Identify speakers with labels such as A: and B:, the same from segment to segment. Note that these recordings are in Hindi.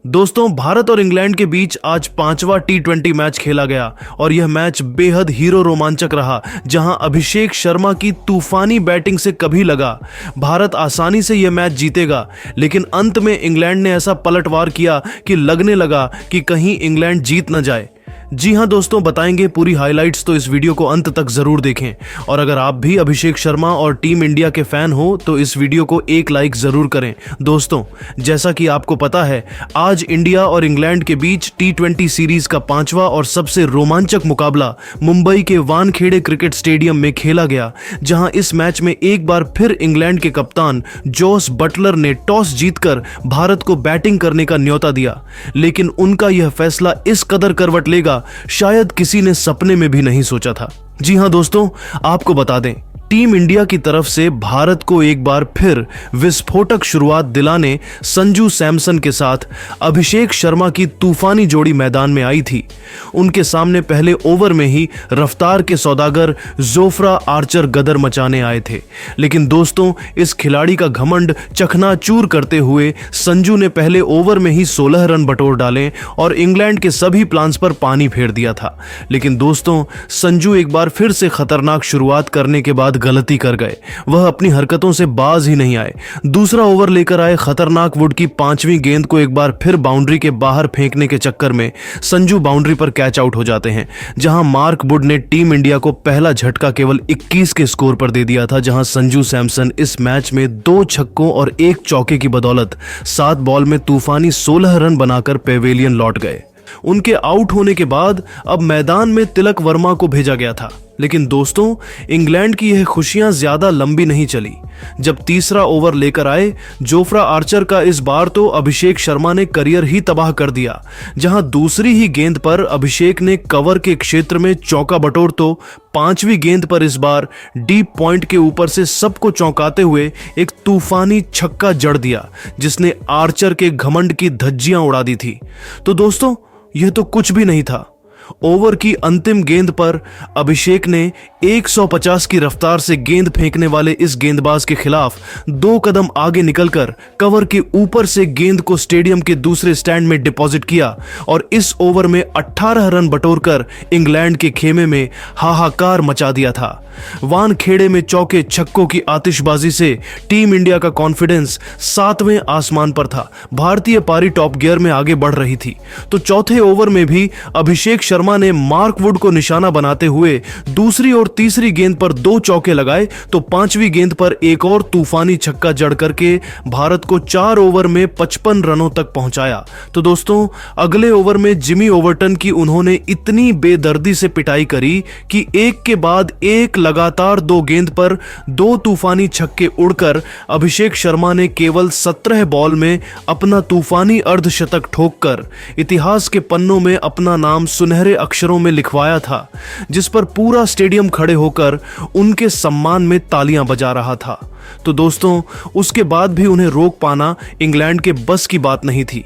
A: दोस्तों, भारत और इंग्लैंड के बीच आज 5वां टी20 मैच खेला गया और यह मैच बेहद हीरो रोमांचक रहा, जहां अभिषेक शर्मा की तूफानी बैटिंग से कभी लगा भारत आसानी से यह मैच जीतेगा, लेकिन अंत में इंग्लैंड ने ऐसा पलटवार किया कि लगने लगा कि कहीं इंग्लैंड जीत न जाए। जी हां दोस्तों, बताएंगे पूरी हाइलाइट्स, तो इस वीडियो को अंत तक जरूर देखें। और अगर आप भी अभिषेक शर्मा और टीम इंडिया के फैन हो तो इस वीडियो को एक लाइक जरूर करें। दोस्तों, जैसा कि आपको पता है, आज इंडिया और इंग्लैंड के बीच टी20 सीरीज का 5वां और सबसे रोमांचक मुकाबला मुंबई के वानखेड़े क्रिकेट स्टेडियम में खेला गया, जहां इस मैच में एक बार फिर इंग्लैंड के कप्तान जोस बटलर ने टॉस जीतकर भारत को बैटिंग करने का न्योता दिया, लेकिन उनका यह फैसला इस कदर करवट लेगा शायद किसी ने सपने में भी नहीं सोचा था। जी हां दोस्तों, आपको बता दें, टीम इंडिया की तरफ से भारत को एक बार फिर विस्फोटक शुरुआत दिलाने संजू सैमसन के साथ अभिषेक शर्मा की तूफानी जोड़ी मैदान में आई थी। उनके सामने पहले ओवर में ही रफ्तार के सौदागर जोफ्रा आर्चर गदर मचाने आए थे, लेकिन दोस्तों, इस खिलाड़ी का घमंड चकनाचूर करते हुए संजू ने पहले ओवर में ही 16 रन बटोर डाले और इंग्लैंड के सभी प्लान्स पर पानी फेर दिया था। लेकिन दोस्तों, संजू एक बार फिर से खतरनाक शुरुआत करने के बाद गलती कर गए। वह अपनी हरकतों से बाज ही नहीं आए। दूसरा ओवर लेकर आए खतरनाक वुड की 5वीं गेंद को एक बार फिर बाउंड्री के बाहर फेंकने के चक्कर में संजू बाउंड्री पर कैच आउट हो जाते हैं, जहां मार्क वुड ने टीम इंडिया को पहला झटका केवल 21 के स्कोर पर दे दिया था, जहां संजू सैमसन इस मैच में 2 छक्कों और 1 चौके की बदौलत 7 बॉल में तूफानी 16 रन बनाकर पेवेलियन लौट गए। उनके आउट होने के बाद अब मैदान में तिलक वर्मा को भेजा गया था, लेकिन दोस्तों, इंग्लैंड की यह खुशियां ज्यादा लंबी नहीं चली। जब तीसरा ओवर लेकर आए जोफ्रा आर्चर का, इस बार तो अभिषेक शर्मा ने करियर ही तबाह कर दिया, जहां दूसरी ही गेंद पर अभिषेक ने कवर के क्षेत्र में चौका बटोर तो 5वीं गेंद पर इस बार डीप पॉइंट के ऊपर से सबको चौंकाते हुए एक तूफानी छक्का जड़ दिया, जिसने आर्चर के घमंड की धज्जियां उड़ा दी थी। तो दोस्तों, यह तो कुछ भी नहीं था। ओवर की अंतिम गेंद पर अभिषेक ने 150 की रफ्तार से गेंद फेंकने वाले इस गेंदबाज के खिलाफ 2 कदम आगे निकलकर कवर के ऊपर से गेंद को स्टेडियम के दूसरे स्टैंड में डिपॉजिट किया और इस ओवर में 18 रन बटोरकर इंग्लैंड के खेमे में हाहाकार मचा दिया था। वानखेड़े में चौके छक्कों की आतिशबाजी से टीम इंडिया का कॉन्फिडेंस 7वें आसमान पर था। भारतीय पारी टॉप गियर में आगे बढ़ रही थी, तो चौथे ओवर में भी अभिषेक शर्मा ने मार्क वुड को निशाना बनाते हुए दूसरी और तीसरी गेंद पर 2 चौके लगाए, तो 5वीं गेंद पर एक और तूफानी छक्का जड़ करके भारत को 4 ओवर में 55 रनों तक पहुंचाया। तो दोस्तों, अगले ओवर में जिमी ओवर्टन की उन्होंने इतनी बेदर्दी से पिटाई करी कि एक के बाद एक लगातार 2 गेंद पर 2 तूफानी छक्के उड़कर अभिषेक शर्मा ने केवल 17 बॉल में अपना तूफानी अर्धशतक ठोककर इतिहास के पन्नों में अपना नाम सुनहरे अक्षरों में लिखवाया था, जिस पर पूरा स्टेडियम खड़े होकर उनके सम्मान में तालियां बजा रहा था। तो दोस्तों, उसके बाद भी उन्हें रोक पाना इंग्लैंड के बस की बात नहीं थी।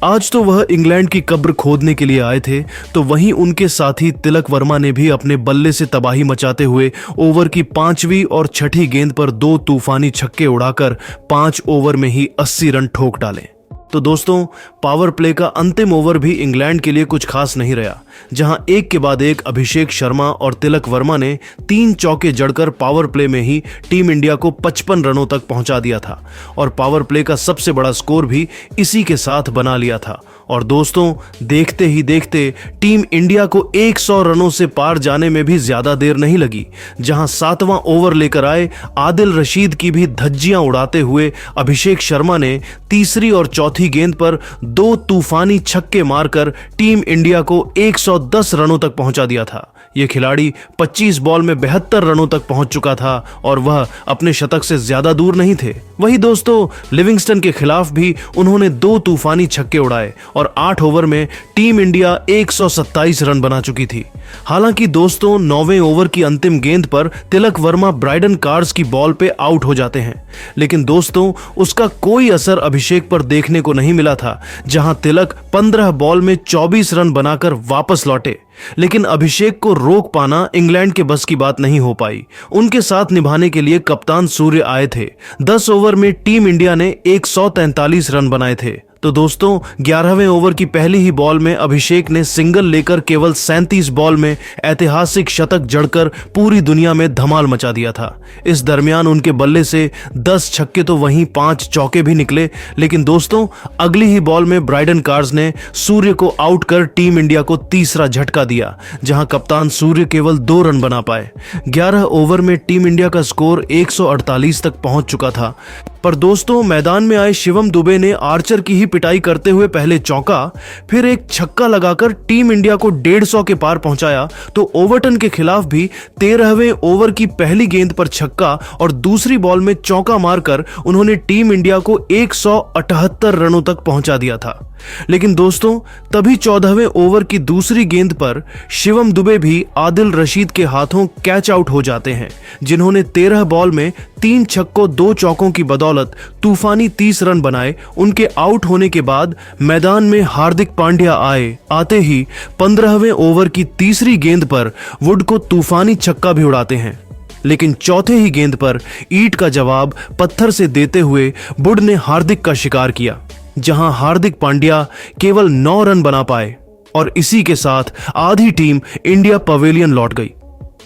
A: आज तो वह इंग्लैंड की कब्र खोदने के लिए आए थे, तो वहीं उनके साथी तिलक वर्मा ने भी अपने बल्ले से तबाही मचाते हुए ओवर की 5वीं और 6ठी गेंद पर 2 तूफानी छक्के उड़ाकर 5 ओवर में ही 80 रन ठोक डाले। तो दोस्तों, पावर प्ले का अंतिम ओवर भी इंग्लैंड के लिए कुछ खास नहीं रहा, जहां एक के बाद एक अभिषेक शर्मा और तिलक वर्मा ने 3 चौके जड़कर पावर प्ले में ही टीम इंडिया को 55 रनों तक पहुंचा दिया था और पावर प्ले का सबसे बड़ा स्कोर भी इसी के साथ बना लिया था। और दोस्तों, देखते ही देखते टीम इंडिया को 100 रनों से पार जाने में भी ज्यादा देर नहीं लगी, जहां 7वां ओवर लेकर आए आदिल रशीद की भी धज्जियां उड़ाते हुए अभिषेक शर्मा ने तीसरी और चौथी गेंद पर 2 तूफानी छक्के मारकर टीम इंडिया को 110 रनों तक पहुंचा दिया था। यह खिलाड़ी 25 बॉल में 72 रनों तक पहुंच चुका था और वह अपने शतक से ज्यादा दूर नहीं थे। वही दोस्तों, लिविंगस्टन के खिलाफ भी उन्होंने 2 तूफानी छक्के उड़ाए और 8 ओवर में टीम इंडिया 127 रन बना चुकी थी। हालांकि दोस्तों, 9वें ओवर की अंतिम गेंद पर तिलक वर्मा ब्राइडन कार्स की बॉल पे आउट हो जाते हैं, लेकिन दोस्तों, उसका कोई असर अभिषेक पर देखने को नहीं मिला था, जहां तिलक 15 बॉल में 24 रन बनाकर वापस लौटे। लेकिन अभिषेक को रोक पाना इंग्लैंड के बस की बात नहीं हो पाई। उनके साथ निभाने के लिए कप्तान सूर्य आए थे। 10 ओवर में टीम इंडिया ने 143 रन बनाए थे। तो दोस्तों 11वें ओवर की पहली ही बॉल में अभिषेक ने सिंगल लेकर केवल 37 बॉल में ऐतिहासिक शतक जड़कर पूरी दुनिया में धमाल मचा दिया था। इस दरमियान उनके बल्ले से 10 छक्के तो वहीं 5 चौके भी निकले, लेकिन दोस्तों अगली ही बॉल में ब्राइडन कार्स ने सूर्य को आउट कर टीम इंडिया को तीसरा झटका दिया, जहां कप्तान सूर्य केवल 2 रन बना पाए। 11 ओवर में टीम इंडिया का स्कोर 148 तक पहुंच चुका था, पर दोस्तों मैदान में आए शिवम दुबे ने आर्चर की ही पिटाई करते हुए पहले चौका, फिर एक छक्का लगाकर टीम इंडिया को 150 के पार पहुंचाया। तो ओवरटन के खिलाफ भी 13वें ओवर की पहली गेंद पर छक्का और दूसरी बॉल में चौका मारकर उन्होंने टीम इंडिया को 178 रनों तक पहुंचा दिया था। लेकिन दोस्तों तभी 14वें ओवर की दूसरी गेंद पर शिवम दुबे भी आदिल रशीद के हाथों कैच आउट हो जाते हैं, जिन्होंने 13 बॉल में 3 छक्कों 2 चौकों की बदौलत तूफानी 30 रन बनाए। उनके आउट होने के बाद मैदान में हार्दिक पांड्या आते ही 15वें ओवर की तीसरी गेंद पर वुड को तूफानी छक्का भी उड़ाते हैं, लेकिन चौथे ही गेंद पर ईंट का जवाब पत्थर से देते हुए वुड ने हार्दिक का शिकार किया, जहां हार्दिक पांड्या केवल 9 रन बना पाए और इसी के साथ आधी टीम इंडिया पवेलियन लौट गई।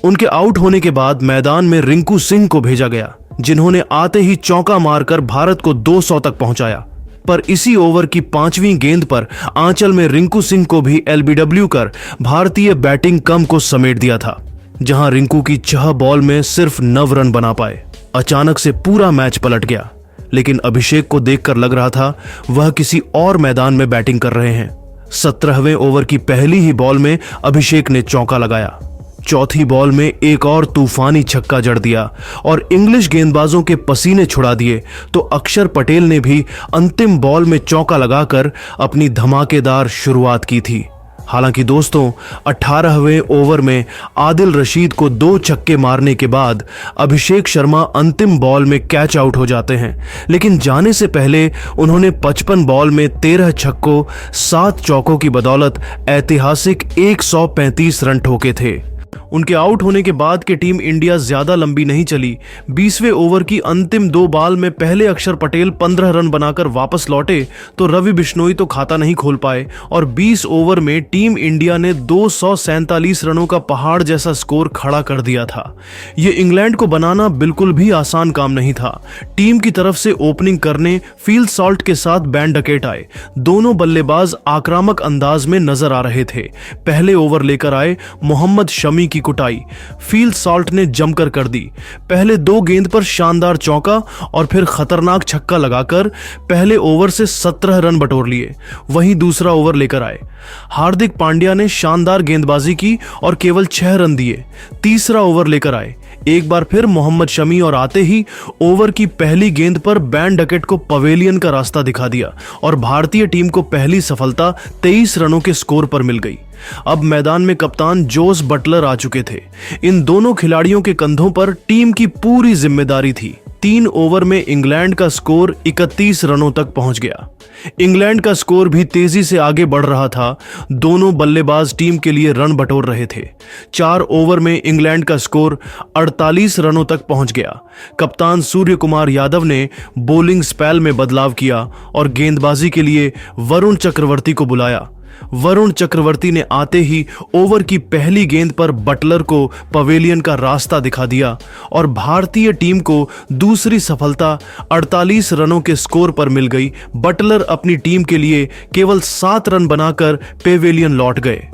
A: उनके आउट होने के बाद मैदान में रिंकू सिंह को भेजा गया, जिन्होंने आते ही चौका मारकर भारत को 200 तक पहुंचाया। पर इसी ओवर की 5वीं गेंद पर आंचल में रिंकू सिंह को भी एलबीडब्ल्यू कर भारतीय बैटिंग कम को समेट दिया था, जहां रिंकू की 6 बॉल में सिर्फ 9 रन बना पाए। अचानक से पूरा मैच पलट गया, लेकिन अभिषेक को देखकर लग रहा था वह किसी और मैदान में बैटिंग कर रहे हैं। 17वें ओवर की पहली ही बॉल में अभिषेक ने चौका लगाया। चौथी बॉल में एक और तूफानी छक्का जड़ दिया और इंग्लिश गेंदबाजों के पसीने छुड़ा दिए। तो अक्षर पटेल ने भी अंतिम बॉल में चौका लगाकर अपनी धमाकेदार शुरुआत की थी। हालांकि दोस्तों 18वें ओवर में आदिल रशीद को 2 छक्के मारने के बाद अभिषेक शर्मा अंतिम बॉल में कैच आउट हो जाते हैं, लेकिन जाने से पहले उन्होंने 55 बॉल में 13 छक्कों 7 चौकों की बदौलत ऐतिहासिक 135 रन ठोके थे। उनके आउट होने के बाद की टीम इंडिया ज्यादा लंबी नहीं चली। 20वें ओवर की अंतिम 2 बॉल में पहले अक्षर पटेल 15 रन बनाकर वापस लौटे, तो रवि बिश्नोई तो खाता नहीं खोल पाए और 20 ओवर में टीम इंडिया ने 247 रनों का पहाड़ जैसा स्कोर खड़ा कर दिया था। ये इंग्लैंड को बनाना बिल्कुल भी आसान काम नहीं था। टीम की तरफ से ओपनिंग करने फील्ड सॉल्ट के साथ बैन डकेट आए। दोनों बल्लेबाज आक्रामक अंदाज में नजर आ रहे थे। पहले ओवर लेकर आए मोहम्मद शमी की कुटाई फील्ड सॉल्ट ने जमकर कर दी। पहले 2 गेंद पर शानदार चौका और फिर खतरनाक छक्का लगाकर पहले ओवर से 17 रन बटोर लिए। वहीं दूसरा ओवर लेकर आए हार्दिक पांड्या ने शानदार गेंदबाजी की और केवल 6 रन दिए। तीसरा ओवर लेकर आए एक बार फिर मोहम्मद शमी और आते ही ओवर की पहली गेंद पर बैन डकेट को पवेलियन का रास्ता दिखा दिया और भारतीय टीम को पहली सफलता 23 रनों के स्कोर पर मिल गई। अब मैदान में कप्तान जोस बटलर आ चुके थे। इन दोनों खिलाड़ियों के कंधों पर टीम की पूरी जिम्मेदारी थी। 3 ओवर में इंग्लैंड का स्कोर 31 रनों तक पहुंच गया। इंग्लैंड का स्कोर भी तेजी से आगे बढ़ रहा था। दोनों बल्लेबाज टीम के लिए रन बटोर रहे थे। 4 ओवर में इंग्लैंड का स्कोर 48 रनों तक पहुंच गया। कप्तान सूर्य कुमार यादव ने बॉलिंग स्पेल में बदलाव किया और गेंदबाजी के लिए वरुण चक्रवर्ती को बुलाया। वरुण चक्रवर्ती ने आते ही ओवर की पहली गेंद पर बटलर को पवेलियन का रास्ता दिखा दिया और भारतीय टीम को दूसरी सफलता 48 रनों के स्कोर पर मिल गई। बटलर अपनी टीम के लिए केवल 7 रन बनाकर पवेलियन लौट गए,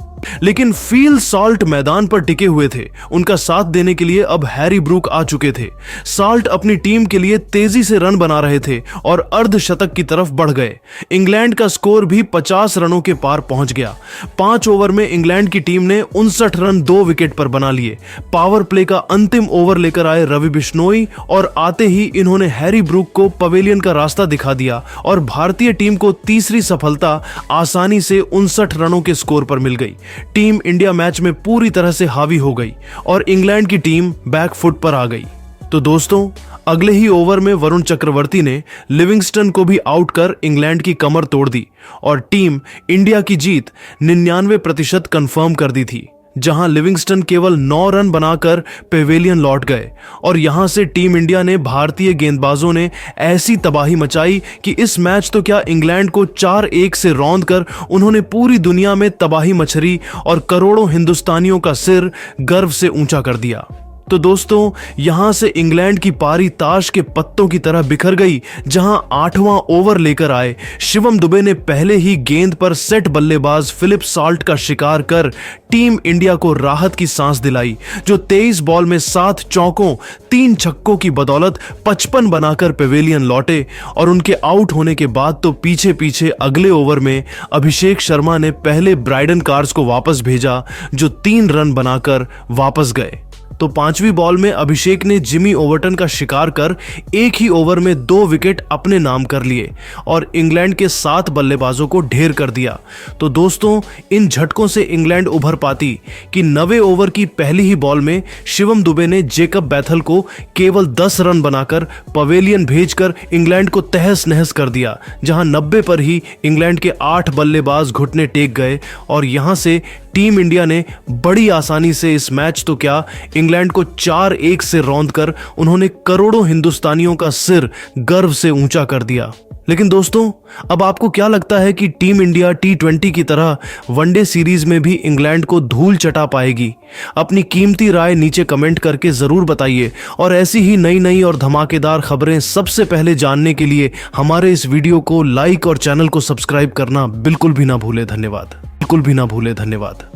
A: लेकिन फील्ड सॉल्ट मैदान पर टिके हुए थे। उनका साथ देने के लिए अब हैरी ब्रूक आ चुके थे। सॉल्ट अपनी टीम के लिए तेजी से रन बना रहे थे और अर्धशतक की तरफ बढ़ गए। इंग्लैंड का स्कोर भी 50 रनों के पार पहुंच गया। 5 ओवर में इंग्लैंड की टीम ने 59 रन 2 विकेट पर बना लिए। पावर प्ले का अंतिम ओवर लेकर आए रवि बिश्नोई और आते ही इन्होंने हैरी ब्रूक को पवेलियन का रास्ता दिखा दिया और भारतीय टीम को तीसरी सफलता आसानी से 59 रनों के स्कोर पर मिल गई। टीम इंडिया मैच में पूरी तरह से हावी हो गई और इंग्लैंड की टीम बैकफुट पर आ गई। तो दोस्तों अगले ही ओवर में वरुण चक्रवर्ती ने लिविंगस्टन को भी आउट कर इंग्लैंड की कमर तोड़ दी और टीम इंडिया की जीत 99% कंफर्म कर दी थी। जहां लिविंगस्टन केवल 9 रन बनाकर पेवेलियन लौट गए और यहां से टीम इंडिया ने भारतीय गेंदबाजों ने ऐसी तबाही मचाई कि इस मैच तो क्या इंग्लैंड को 4-1 से रौंद कर उन्होंने पूरी दुनिया में तबाही मचरी और करोड़ों हिंदुस्तानियों का सिर गर्व से ऊंचा कर दिया। तो दोस्तों, यहां से इंग्लैंड की पारी ताश के पत्तों की तरह बिखर गई, जहां 8वां ओवर लेकर आए शिवम दुबे ने पहले ही गेंद पर सेट बल्लेबाज फिलिप साल्ट का शिकार कर टीम इंडिया को राहत की सांस दिलाई, जो 23 बॉल में 7 चौकों 3 छक्कों की बदौलत 55 बनाकर पेवेलियन लौटे। और उनके आउट होने के बाद तो पीछे पीछे अगले ओवर में अभिषेक शर्मा ने पहले ब्राइडन कार्स को वापस भेजा, जो 3 रन बनाकर वापस गए। तो 5वीं बॉल में अभिषेक ने जिमी ओवर्टन का शिकार कर एक ही ओवर में 2 विकेट अपने नाम कर लिए और इंग्लैंड के 7 बल्लेबाजों को ढेर कर दिया। तो दोस्तों, इन झटकों से इंग्लैंड उभर पाती कि 90 ओवर की पहली ही बॉल में शिवम दुबे ने जेकब बैथल को केवल 10 रन बनाकर पवेलियन भेजकर इंग्लैंड को तहस नहस कर दिया, जहां 90 पर ही इंग्लैंड के 8 बल्लेबाज घुटने टेक गए और यहां से टीम इंडिया ने बड़ी आसानी से इस मैच तो क्या इंग्लैंड को 4-1 से रौंद कर उन्होंने करोड़ों हिंदुस्तानियों का सिर गर्व से ऊंचा कर दिया। लेकिन दोस्तों, अब आपको क्या लगता है कि टीम इंडिया T20 की तरह वनडे सीरीज में भी इंग्लैंड को धूल चटा पाएगी? अपनी कीमती राय नीचे कमेंट करके जरूर बताइए और ऐसी ही नई नई और धमाकेदार खबरें सबसे पहले जानने के लिए हमारे इस वीडियो को लाइक और चैनल को सब्सक्राइब करना बिल्कुल भी ना भूले। धन्यवाद।